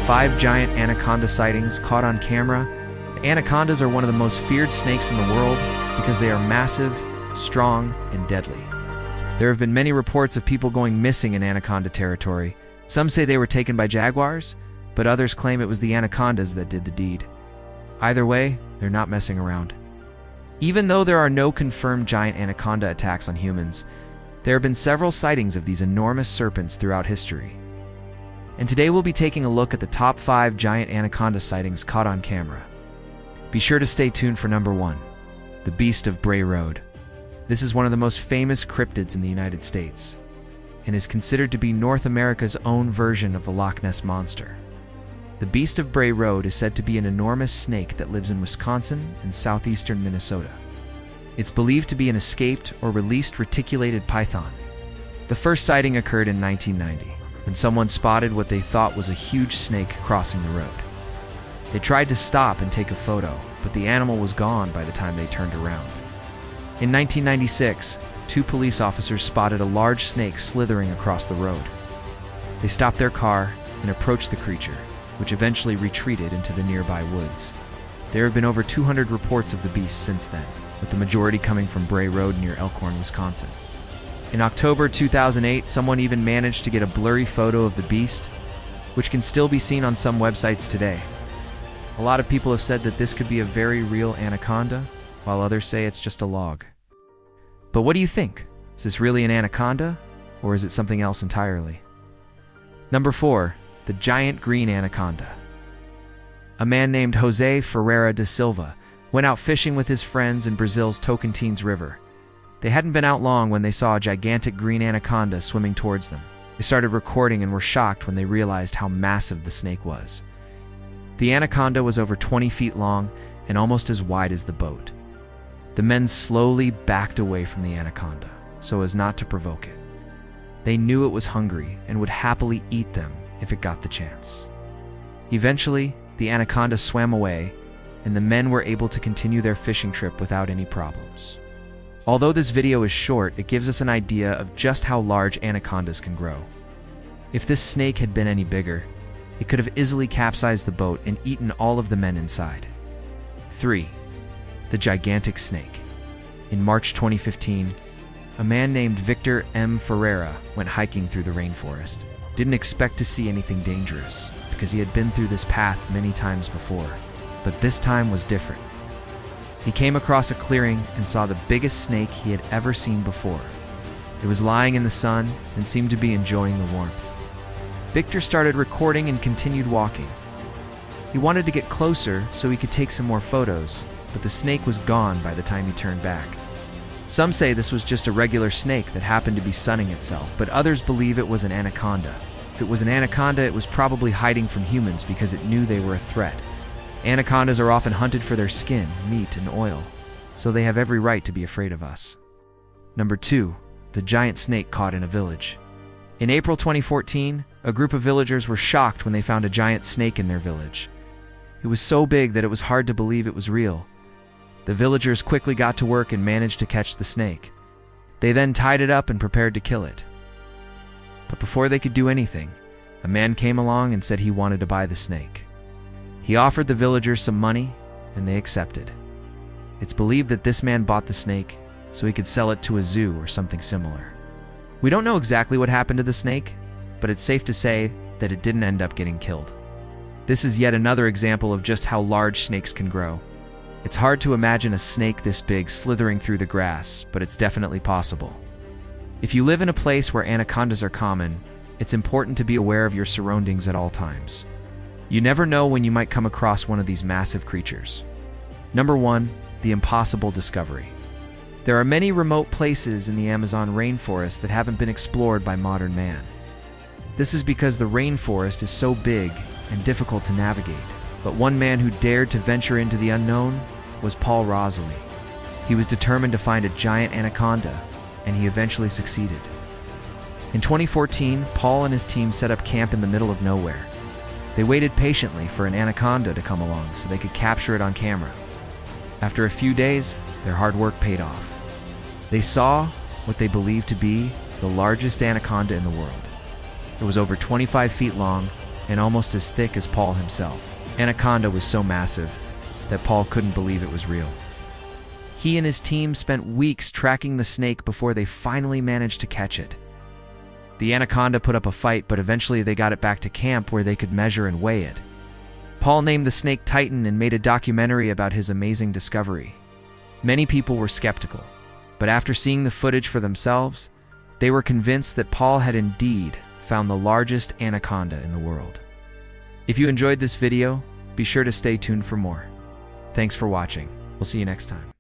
5 giant anaconda sightings caught on camera. Anacondas are one of the most feared snakes in the world because they are massive, strong, and deadly. There have been many reports of people going missing in anaconda territory. Some say they were taken by jaguars, but others claim it was the anacondas that did the deed. Either way, they're not messing around. Even though there are no confirmed giant anaconda attacks on humans, there have been several sightings of these enormous serpents throughout history. And today we'll be taking a look at the top 5 giant anaconda sightings caught on camera. Be sure to stay tuned for number 1, the Beast of Bray Road. This is one of the most famous cryptids in the United States, and is considered to be North America's own version of the Loch Ness Monster. The Beast of Bray Road is said to be an enormous snake that lives in Wisconsin and southeastern Minnesota. It's believed to be an escaped or released reticulated python. The first sighting occurred in 1990, when someone spotted what they thought was a huge snake crossing the road. They tried to stop and take a photo, but the animal was gone by the time they turned around. In 1996, 2 police officers spotted a large snake slithering across the road. They stopped their car and approached the creature, which eventually retreated into the nearby woods. There have been over 200 reports of the beast since then, with the majority coming from Bray Road near Elkhorn, Wisconsin. In October 2008, someone even managed to get a blurry photo of the beast, which can still be seen on some websites today. A lot of people have said that this could be a very real anaconda, while others say it's just a log. But what do you think? Is this really an anaconda, or is it something else entirely? Number 4. The giant green anaconda. A man named Jose Ferreira da Silva went out fishing with his friends in Brazil's Tocantins River. They hadn't been out long when they saw a gigantic green anaconda swimming towards them. They started recording and were shocked when they realized how massive the snake was. The anaconda was over 20 feet long and almost as wide as the boat. The men slowly backed away from the anaconda so as not to provoke it. They knew it was hungry and would happily eat them if it got the chance. Eventually, the anaconda swam away, and the men were able to continue their fishing trip without any problems. Although this video is short, it gives us an idea of just how large anacondas can grow. If this snake had been any bigger, it could have easily capsized the boat and eaten all of the men inside. 3. The gigantic snake. In March 2015, a man named Victor M. Ferreira went hiking through the rainforest. Didn't expect to see anything dangerous, because he had been through this path many times before, but this time was different. He came across a clearing and saw the biggest snake he had ever seen before. It was lying in the sun and seemed to be enjoying the warmth. Victor started recording and continued walking. He wanted to get closer so he could take some more photos, but the snake was gone by the time he turned back. Some say this was just a regular snake that happened to be sunning itself, but others believe it was an anaconda. If it was an anaconda, it was probably hiding from humans because it knew they were a threat. Anacondas are often hunted for their skin, meat, and oil, so they have every right to be afraid of us. Number 2. The giant snake caught in a village. In April 2014, a group of villagers were shocked when they found a giant snake in their village. It was so big that it was hard to believe it was real. The villagers quickly got to work and managed to catch the snake. They then tied it up and prepared to kill it. But before they could do anything, a man came along and said he wanted to buy the snake. He offered the villagers some money, and they accepted. It's believed that this man bought the snake so he could sell it to a zoo or something similar. We don't know exactly what happened to the snake, but it's safe to say that it didn't end up getting killed. This is yet another example of just how large snakes can grow. It's hard to imagine a snake this big slithering through the grass, but it's definitely possible. If you live in a place where anacondas are common, it's important to be aware of your surroundings at all times. You never know when you might come across one of these massive creatures. Number 1. The impossible discovery. There are many remote places in the Amazon rainforest that haven't been explored by modern man. This is because the rainforest is so big and difficult to navigate. But one man who dared to venture into the unknown was Paul Rosley. He was determined to find a giant anaconda, and he eventually succeeded. In 2014, Paul and his team set up camp in the middle of nowhere. They waited patiently for an anaconda to come along so they could capture it on camera. After a few days, their hard work paid off. They saw what they believed to be the largest anaconda in the world. It was over 25 feet long and almost as thick as Paul himself. Anaconda was so massive that Paul couldn't believe it was real. He and his team spent weeks tracking the snake before they finally managed to catch it. The anaconda put up a fight, but eventually they got it back to camp where they could measure and weigh it. Paul named the snake Titan and made a documentary about his amazing discovery. Many people were skeptical, but after seeing the footage for themselves, they were convinced that Paul had indeed found the largest anaconda in the world. If you enjoyed this video, be sure to stay tuned for more. Thanks for watching. We'll see you next time.